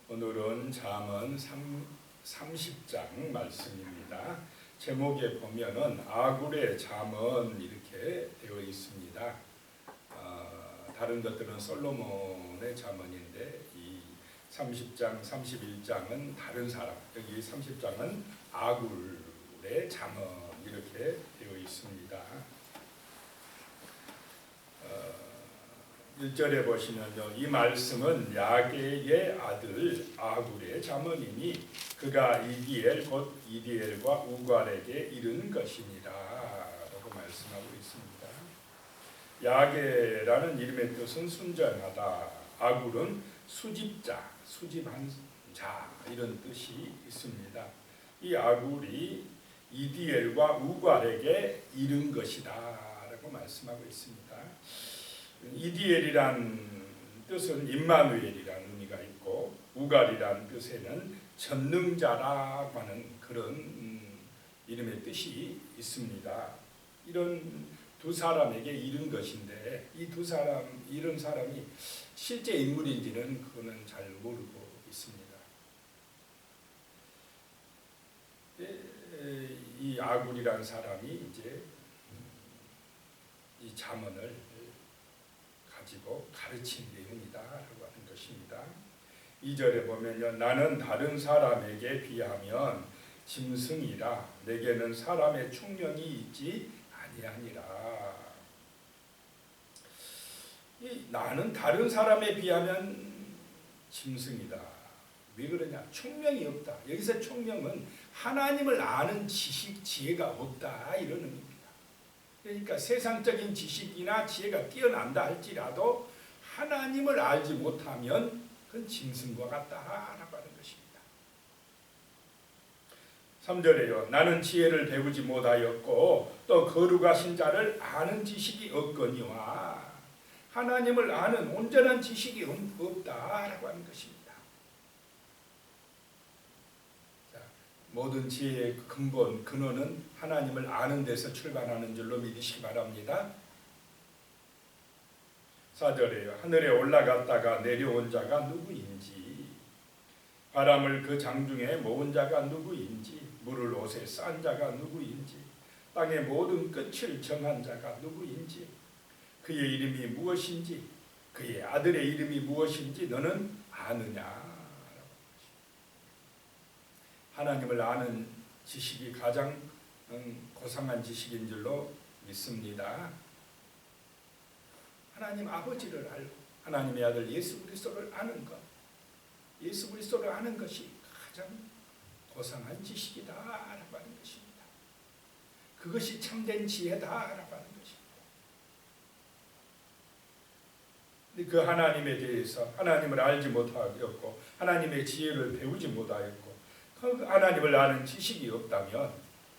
오늘은 잠언 30장 말씀입니다. 제목에 보면은 아굴의 잠언 이렇게 되어 있습니다. 다른 것들은 솔로몬의 잠언인데 이 30장, 31장은 다른 사람, 여기 30장은 아굴의 잠언 이렇게 되어 있습니다. 1절에 보시면요, 이 말씀은 야게의 아들 아굴의 잠언이니 그가 이디엘 곧 이디엘과 우갈에게 이른 것이니라 라고 말씀하고 있습니다. 야게라는 이름의 뜻은 순전하다, 아굴은 수집자, 수집한 자 이런 뜻이 있습니다. 이 아굴이 이디엘과 우갈에게 이른 것이다 라고 말씀하고 있습니다. 이디엘이란 뜻은 임마누엘이라는 의미가 있고 우갈이란 뜻에는 전능자라고 하는 그런 이름의 뜻이 있습니다. 이런 두 사람에게 이른 것인데 이 두 사람, 이런 사람이 실제 인물인지는 그거는 잘 모르고 있습니다. 이 아굴이란 사람이 이제 이 잠언을 가지고 가르친 내용이다라고 하는 것입니다. 2절에 보면요, 나는 다른 사람에게 비하면 짐승이라 내게는 사람의 총명이 있지 아니하니라. 나는 다른 사람에 비하면 짐승이다. 왜 그러냐? 총명이 없다. 여기서 총명은 하나님을 아는 지식, 지혜가 없다 이런 의미입니다. 그러니까 세상적인 지식이나 지혜가 뛰어난다 할지라도 하나님을 알지 못하면 그건 짐승과 같다라고 하는 것입니다. 3절에요. 나는 지혜를 배우지 못하였고 또 거룩하신 자를 아는 지식이 없거니와 하나님을 아는 온전한 지식이 없다라고 하는 것입니다. 모든 지혜의 근본, 근원은 하나님을 아는 데서 출발하는 줄로 믿으시기 바랍니다. 4절에요. 하늘에 올라갔다가 내려온 자가 누구인지, 바람을 그 장중에 모은 자가 누구인지, 물을 옷에 싼 자가 누구인지, 땅의 모든 끝을 정한 자가 누구인지, 그의 이름이 무엇인지, 그의 아들의 이름이 무엇인지 너는 아느냐? 하나님을 아는 지식이 가장 고상한 지식인 줄로 믿습니다. 하나님 아버지를 알고 하나님의 아들 예수 그리스도를 아는 것, 예수 그리스도를 아는 것이 가장 고상한 지식이다라고 하는 것입니다. 그것이 참된 지혜다라고 하는 것입니다. 근데 그 하나님에 대해서 하나님을 알지 못하였고 하나님의 지혜를 배우지 못하였고 하나님을 아는 지식이 없다면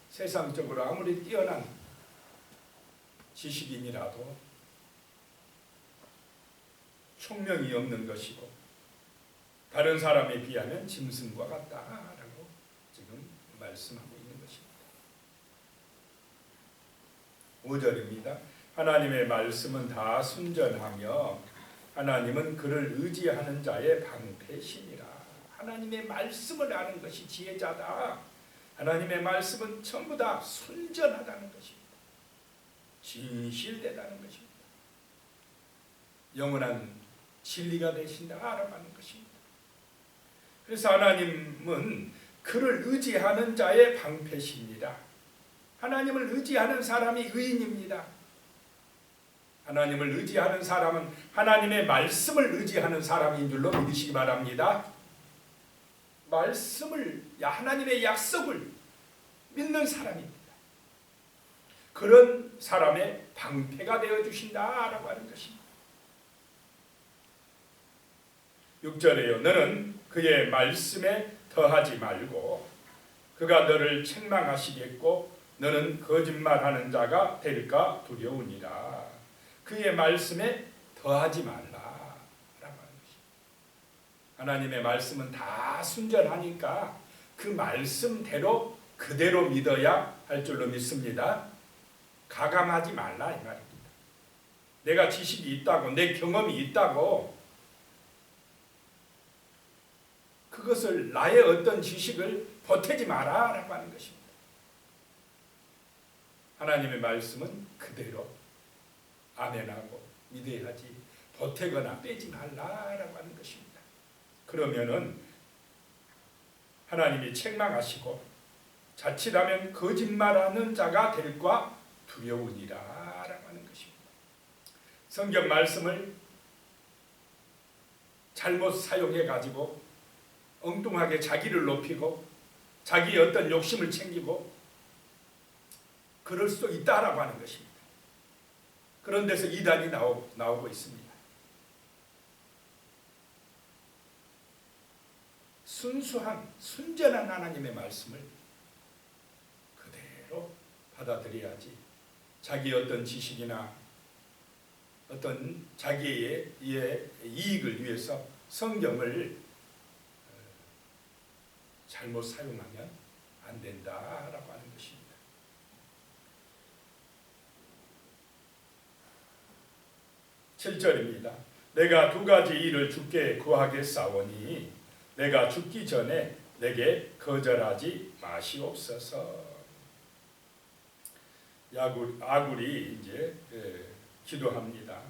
세상적으로 아무리 뛰어난 지식인이라도 총명이 없는 것이고 다른 사람에 비하면 짐승과 같다라고 지금 말씀하고 있는 것입니다. 5절입니다. 하나님의 말씀은 다 순전하며 하나님은 그를 의지하는 자의 방패시니라. 하나님의 말씀을 아는 것이 지혜자다. 하나님의 말씀은 전부 다 순전하다는 것입니다. 진실되다는 것입니다. 영원한 진리가 되신다라고 하는 것입니다. 그래서 하나님은 그를 의지하는 자의 방패십니다. 하나님을 의지하는 사람이 의인입니다. 하나님을 의지하는 사람은 하나님의 말씀을 의지하는 사람인 줄로 믿으시기 바랍니다. 말씀을, 하나님의 약속을 믿는 사람입니다. 그런 사람의 방패가 되어주신다라고 하는 것입니다. 6절에요. 너는 그의 말씀에 더하지 말고 그가 너를 책망하시겠고 너는 거짓말하는 자가 될까 두려우니라. 그의 말씀에 더하지 말라. 하나님의 말씀은 다 순전하니까 그 말씀대로 그대로 믿어야 할 줄로 믿습니다. 가감하지 말라 이 말입니다. 내가 지식이 있다고 내 경험이 있다고 그것을 나의 어떤 지식을 보태지 마라라고 하는 것입니다. 하나님의 말씀은 그대로 아멘하고 믿어야지 보태거나 빼지 말라라고 하는 것입니다. 그러면은 하나님이 책망하시고 자칫하면 거짓말하는 자가 될까 두려우니라라고 하는 것입니다. 성경 말씀을 잘못 사용해 가지고 엉뚱하게 자기를 높이고 자기의 어떤 욕심을 챙기고 그럴 수도 있다라고 하는 것입니다. 그런 데서 이단이 나오고 있습니다. 순수한 순전한 하나님의 말씀을 그대로 받아들여야지 자기 어떤 지식이나 어떤 자기의 이익을 위해서 성경을 잘못 사용하면 안 된다라고 하는 것입니다. 7절입니다. 내가 두 가지 일을 주께 구하겠사오니 내가 죽기 전에 내게 거절하지 마시옵소서. 아굴이 이제 기도합니다.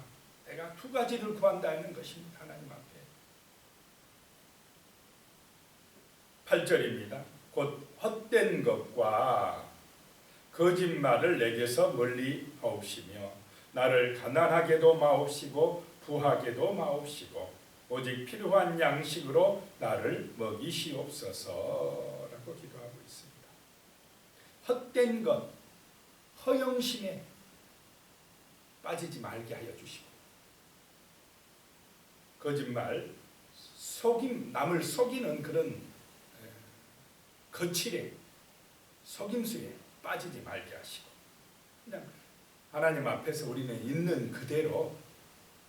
내가 두 가지를 구한다는 것입니다. 하나님 앞에. 8절입니다. 곧 헛된 것과 거짓말을 내게서 멀리 하옵시며 나를 가난하게도 마옵시고 부하게도 마옵시고 오직 필요한 양식으로 나를 먹이시옵소서라고 기도하고 있습니다. 헛된 것, 허영심에 빠지지 말게 하여 주시고 거짓말, 속임, 남을 속이는 그런 거칠에 속임수에 빠지지 말게 하시고 그냥 하나님 앞에서 우리는 있는 그대로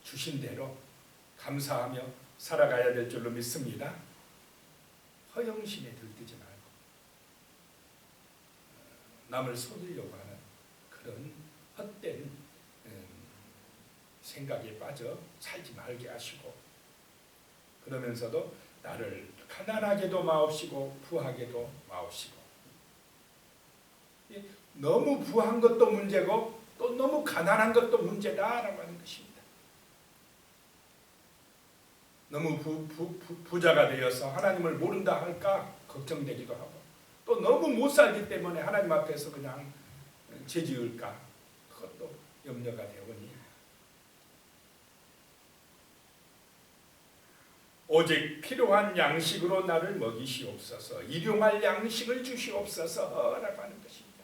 주신 대로 감사하며 살아가야 될 줄로 믿습니다. 허영심에 들뜨지 말고 남을 속이려고 하는 그런 헛된 생각에 빠져 살지 말게 하시고 그러면서도 나를 가난하게도 마옵시고 부하게도 마옵시고 너무 부한 것도 문제고 또 너무 가난한 것도 문제다라고 하는 것입니다. 너무 부자가 되어서 하나님을 모른다 할까 걱정되기도 하고 또 너무 못 살기 때문에 하나님 앞에서 그냥 죄지을까 그것도 염려가 되오니 오직 필요한 양식으로 나를 먹이시옵소서 일용할 양식을 주시옵소서라고 하는 것입니다.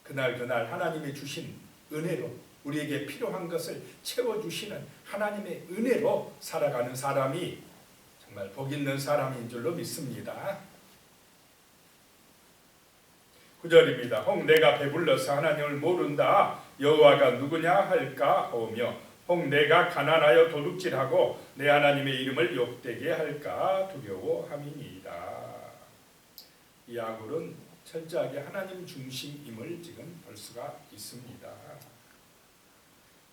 그날 하나님이 주신 은혜로 우리에게 필요한 것을 채워주시는 하나님의 은혜로 살아가는 사람이 정말 복 있는 사람인 줄로 믿습니다. 9절입니다. 혹 내가 배불러서 하나님을 모른다 여호와가 누구냐 할까 하오며 혹 내가 가난하여 도둑질하고 내 하나님의 이름을 욕되게 할까 두려워함이니이다. 이 아굴은 철저하게 하나님 중심임을 지금 볼 수가 있습니다.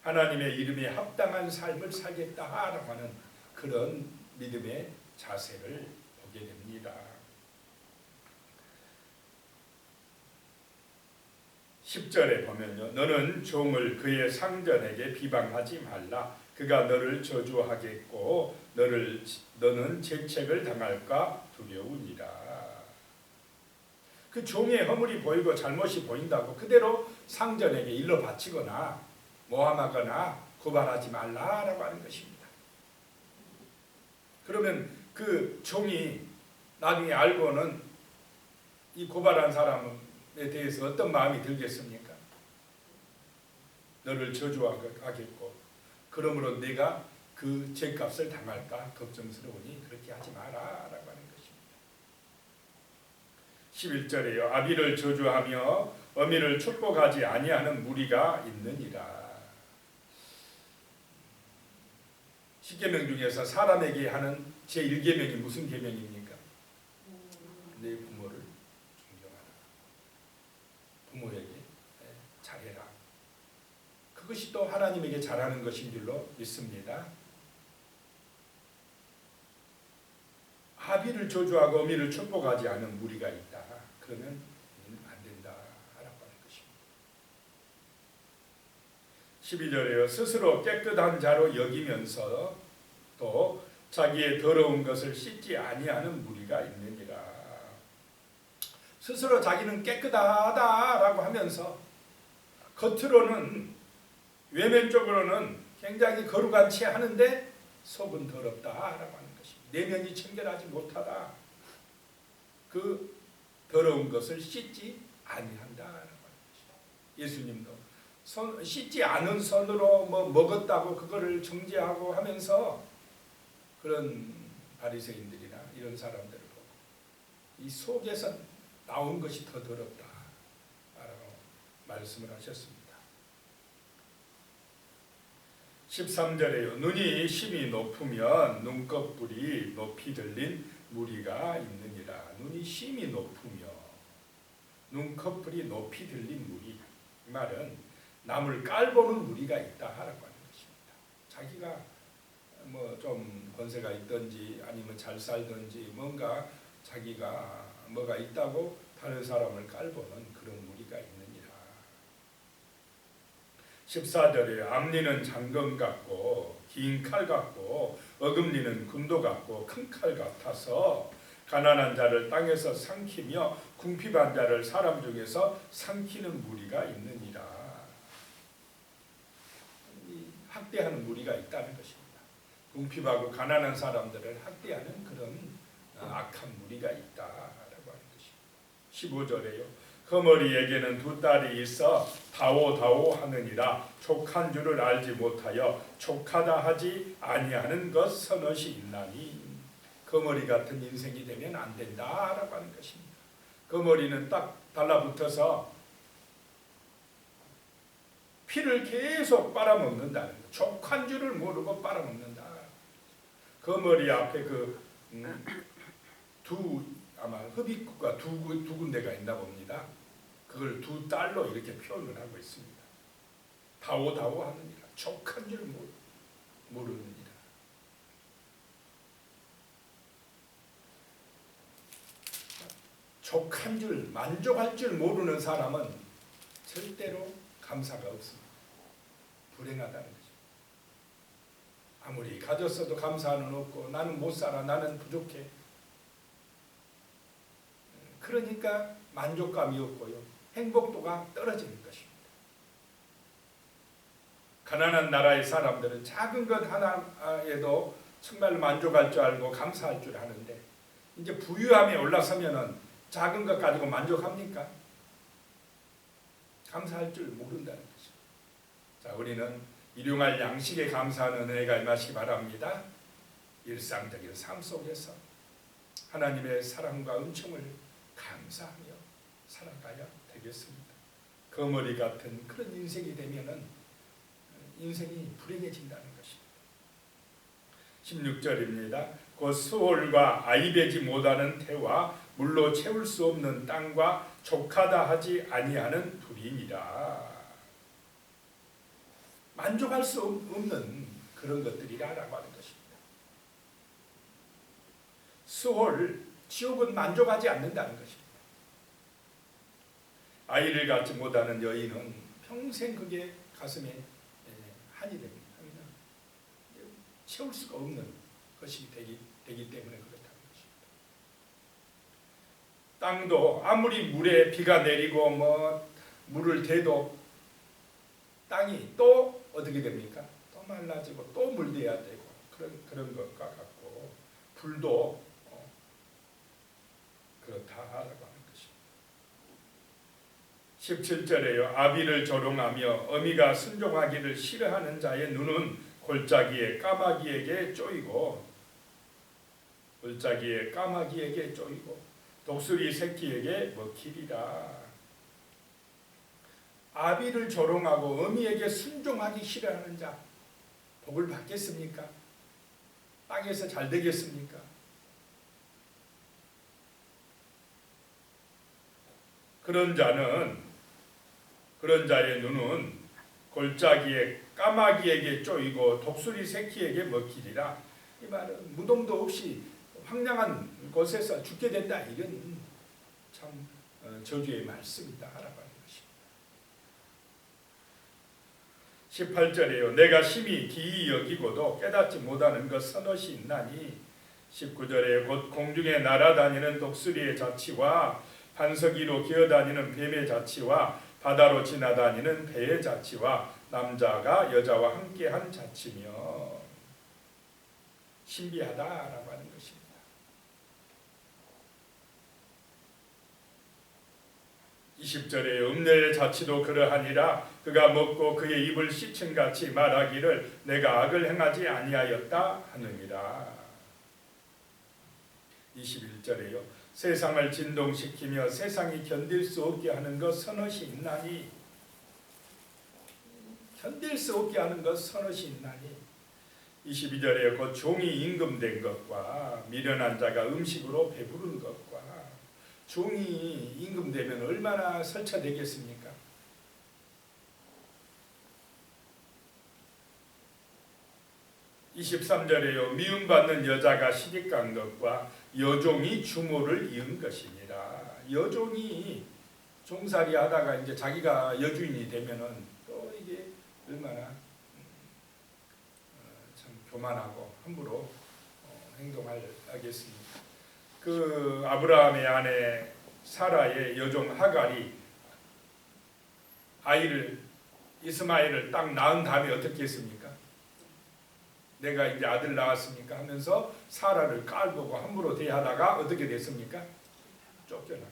하나님의 이름에 합당한 삶을 살겠다라고 하는 그런 믿음의 자세를 보게 됩니다. 10절에 보면요. 너는 종을 그의 상전에게 비방하지 말라. 그가 너를 저주하겠고 너는 재책을 당할까 두려우니라. 그 종의 허물이 보이고 잘못이 보인다고 그대로 상전에게 일러 바치거나 모함하거나 고발하지 말라라고 하는 것입니다. 그러면 그 종이 나중에 알고는 이 고발한 사람에 대해서 어떤 마음이 들겠습니까? 너를 저주하겠고 그러므로 내가 그 죄값을 당할까 걱정스러우니 그렇게 하지 마라라고 하는 것입니다. 11절에요. 아비를 저주하며 어미를 축복하지 아니하는 무리가 있느니라. 십계명 중에서 사람에게 하는 제1계명이 무슨 계명입니까? 내 부모를 존경하라. 부모에게 잘해라. 그것이 또 하나님에게 잘하는 것인 줄로 믿습니다. 아비를 저주하고 어미를 축복하지 않은 무리가 있다. 그러면 안 된다라고 하는 것입니다. 12절에요. 스스로 깨끗한 자로 여기면서 또 자기의 더러운 것을 씻지 아니하는 무리가 있느니라. 스스로 자기는 깨끗하다라고 하면서 겉으로는 외면적으로는 굉장히 거룩한 채 하는데 속은 더럽다라고 하는 것입니다. 내면이 청결하지 못하다. 그 더러운 것을 씻지 아니한다라고 하는 것입니다. 예수님도 씻지 않은 손으로 먹었다고 그거를 정죄하고 하면서 그런 바리새인들이나 이런 사람들을 보고 이 속에서 나온 것이 더 더럽다라고 말씀을 하셨습니다. 13절에요. 눈이 심히 높으면 눈꺼풀이 높이 들린 무리가 있느니라. 눈이 심히 높으며 눈꺼풀이 높이 들린 무리. 이 말은 남을 깔보는 무리가 있다라고 하는 것입니다. 자기가 좀 권세가 있든지 아니면 잘 살든지 뭔가 자기가 뭐가 있다고 다른 사람을 깔보는 그런 무리가 있느니라. 14절에 앞니는 장검 같고 긴 칼 같고 어금니는 군도 같고 큰 칼 같아서 가난한 자를 땅에서 삼키며 궁핍한 자를 사람 중에서 삼키는 무리가 있느니라. 학대하는 무리가 있다는 것입니다. 궁핍하고 가난한 사람들을 학대하는 그런 악한 무리가 있다라고 하는 것입니다. 15절에요. 거머리에게는 두 딸이 있어 다오다오 하느니라. 족한 줄을 알지 못하여 족하다 하지 아니하는 것 서너시 있나니. 거머리 같은 인생이 되면 안 된다라고 하는 것입니다. 거머리는 딱 달라붙어서 피를 계속 빨아먹는다는 것. 족한 줄을 모르고 빨아먹는다. 거머리 앞에 아마 흡입구가 두 군데가 있나 봅니다. 그걸 두 딸로 이렇게 표현을 하고 있습니다. 다오다오 하느니라. 족한 줄 모르느니라. 족한 줄, 만족할 줄 모르는 사람은 절대로 감사가 없습니다. 불행하다는 거죠. 아무리 가졌어도 감사는 없고 나는 못 살아, 나는 부족해. 그러니까 만족감이 없고요. 행복도가 떨어지는 것입니다. 가난한 나라의 사람들은 작은 것 하나에도 정말 만족할 줄 알고 감사할 줄 아는데 이제 부유함에 올라서면은 작은 것 가지고 만족합니까? 감사할 줄 모른다는 것입니다. 자, 우리는 일용할 양식에 감사하는 은혜가 임하시기 바랍니다. 일상적인 삶 속에서 하나님의 사랑과 은총을 감사하며 살아가야 되겠습니다. 거머리 같은 그런 인생이 되면은 인생이 불행해진다는 것입니다. 16절입니다. 곧 수월과 아이배지 못하는 태와 물로 채울 수 없는 땅과 족하다 하지 아니하는 불이니라. 만족할 수 없는 그런 것들이라고 하는 것입니다. 수월, 지옥은 만족하지 않는다는 것입니다. 아이를 갖지 못하는 여인은 평생 그게 가슴에 한이 됩니다. 채울 수가 없는 것이 되기 때문에 그렇다는 것입니다. 땅도 아무리 물에 비가 내리고 물을 대도 땅이 또 어떻게 됩니까? 또 말라지고 또 물대야 되고 그런 것과 같고 불도 그렇다라고 하는 것입니다. 17절에요. 아비를 조롱하며 어미가 순종하기를 싫어하는 자의 눈은 골짜기에 까마귀에게 쪼이고 독수리 새끼에게 먹히리라. 아비를 조롱하고 어미에게 순종하기 싫어하는 자 복을 받겠습니까? 땅에서 잘 되겠습니까? 그런 자의 눈은 골짜기에 까마귀에게 쪼이고 독수리 새끼에게 먹히리라. 이 말은 무덤도 없이 황량한 곳에서 죽게 된다. 이런 참 저주의 말씀이다라고 하는 것입니다. 18절에요. 내가 심히 기이 여기고도 깨닫지 못하는 것 서넛이 있나니. 19절에 곧 공중에 날아다니는 독수리의 자치와 반석 위로 기어다니는 뱀의 자치와 바다로 지나다니는 배의 자치와 남자가 여자와 함께한 자치며. 신비하다라고 하는 것입니다. 20절에 음녀의 자치도 그러하니라. 그가 먹고 그의 입을 씻은같이 말하기를 내가 악을 행하지 아니하였다 하느니라. 21절에요. 세상을 진동시키며 세상이 견딜 수 없게 하는 것 서넛이 있나니. 견딜 수 없게 하는 것 서넛이 있나니. 22절에 곧 종이 임금된 것과 미련한 자가 음식으로 배부른 것과. 종이 임금되면 얼마나 설쳐되겠습니까? 23절에요. 미움받는 여자가 시집간 것과 여종이 주모를 이은 것이니라. 여종이 종살이 하다가 이제 자기가 여주인이 되면은 또 이게 얼마나 참 교만하고 함부로 행동하겠습니까? 그 아브라함의 아내 사라의 여종 하갈이 아이를 이스마엘을 딱 낳은 다음에 어떻게 했습니까? 내가 이제 아들 낳았습니까? 하면서 사라를 깔보고 함부로 대하다가 어떻게 됐습니까? 쫓겨나게.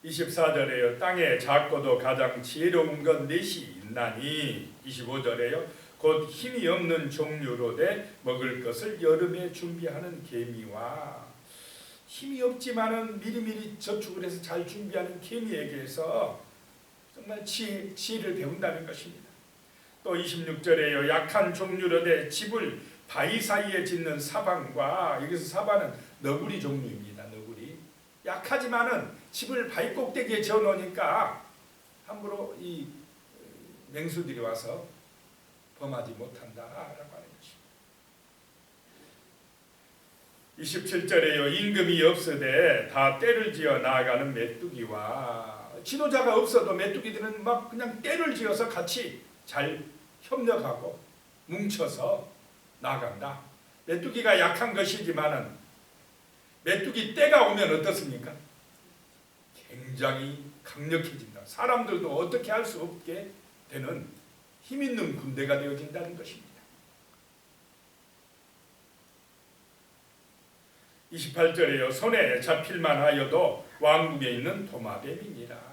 24절에요. 땅에 작고도 가장 지혜로운 건 넷이 있나니. 25절에요. 곧 힘이 없는 종류로되 먹을 것을 여름에 준비하는 개미와. 힘이 없지만은 미리미리 저축을 해서 잘 준비하는 개미에게서 정말 지혜를 배운다는 것입니다. 또 26절에요. 약한 종류로되 집을 바위 사이에 짓는 사방과, 여기서 사방은 너구리 종류입니다. 너구리. 약하지만은 집을 바위 꼭대기에 지어놓으니까 함부로 이 맹수들이 와서 범하지 못한다라고 하는 것입니다. 27절에요. 임금이 없으되 다 때를 지어 나아가는 메뚜기와. 지도자가 없어도 메뚜기들은 막 그냥 떼를 지어서 같이 잘 협력하고 뭉쳐서 나간다. 메뚜기가 약한 것이지만은 메뚜기 떼가 오면 어떻습니까? 굉장히 강력해진다. 사람들도 어떻게 할 수 없게 되는 힘있는 군대가 되어진다는 것입니다. 28절에요. 손에 잡힐만 하여도 왕궁에 있는 도마뱀이니라.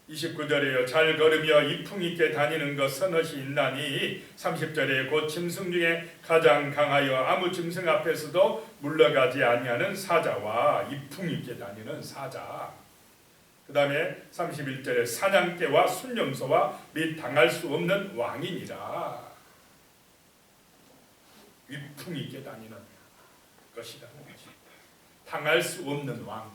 29절에요. 잘 걸으며 이풍 있게 다니는 것 서넛이 있나니. 30절에 곧 짐승 중에 가장 강하여 아무 짐승 앞에서도 물러가지 아니하는 사자와 이풍 있게 다니는 사자. 그 다음에 31절에 사냥개와 순념소와 및 당할 수 없는 왕이니라. 위풍 있게 다니는 것이라는 것입니다. 당할 수 없는 왕.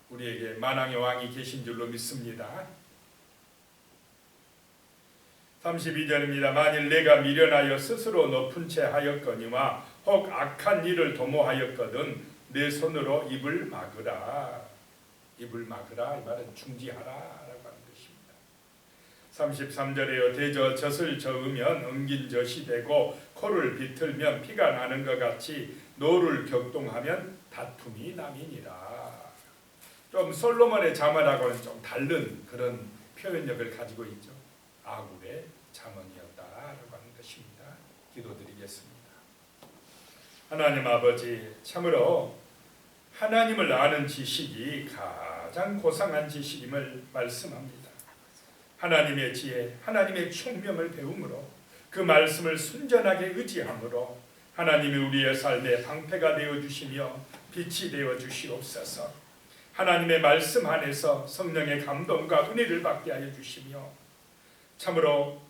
우리에게 만왕의 왕이 계신 줄로 믿습니다. 32절입니다. 만일 내가 미련하여 스스로 높은 채 하였거니와 혹 악한 일을 도모하였거든 내 손으로 입을 막으라. 입을 막으라. 이 말은 중지하라 라고 하는 것입니다. 33절에요. 대저 젖을 저으면 엉긴 젖이 되고 코를 비틀면 피가 나는 것 같이 노를 격동하면 다툼이 남이니라. 좀 솔로몬의 잠언하고는 좀 다른 그런 표현력을 가지고 있죠. 아굴의 잠언이었다라고 하는 것입니다. 기도드리겠습니다. 하나님 아버지, 참으로 하나님을 아는 지식이 가장 고상한 지식임을 말씀합니다. 하나님의 지혜, 하나님의 총명을 배움으로 그 말씀을 순전하게 의지함으로 하나님이 우리의 삶의 방패가 되어주시며 빛이 되어주시옵소서. 하나님의 말씀 안에서 성령의 감동과 은혜를 받게 하여 주시며 참으로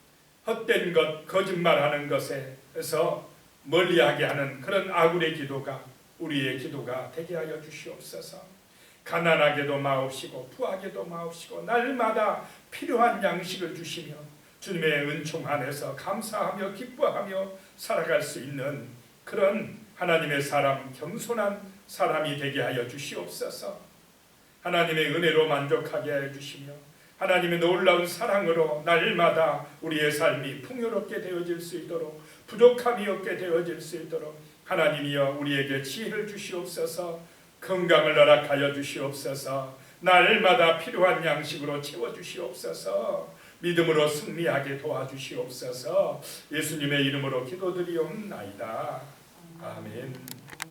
헛된 것, 거짓말하는 것에서 멀리하게 하는 그런 아굴의 기도가 우리의 기도가 되게 하여 주시옵소서. 가난하게도 마옵시고 부하게도 마옵시고 날마다 필요한 양식을 주시며 주님의 은총 안에서 감사하며 기뻐하며 살아갈 수 있는 그런 하나님의 사람, 겸손한 사람이 되게 하여 주시옵소서. 하나님의 은혜로 만족하게 하여 주시며 하나님의 놀라운 사랑으로 날마다 우리의 삶이 풍요롭게 되어질 수 있도록, 부족함이 없게 되어질 수 있도록 하나님이여 우리에게 지혜를 주시옵소서. 건강을 허락하여 주시옵소서. 날마다 필요한 양식으로 채워주시옵소서. 믿음으로 승리하게 도와주시옵소서. 예수님의 이름으로 기도드리옵나이다. 아멘.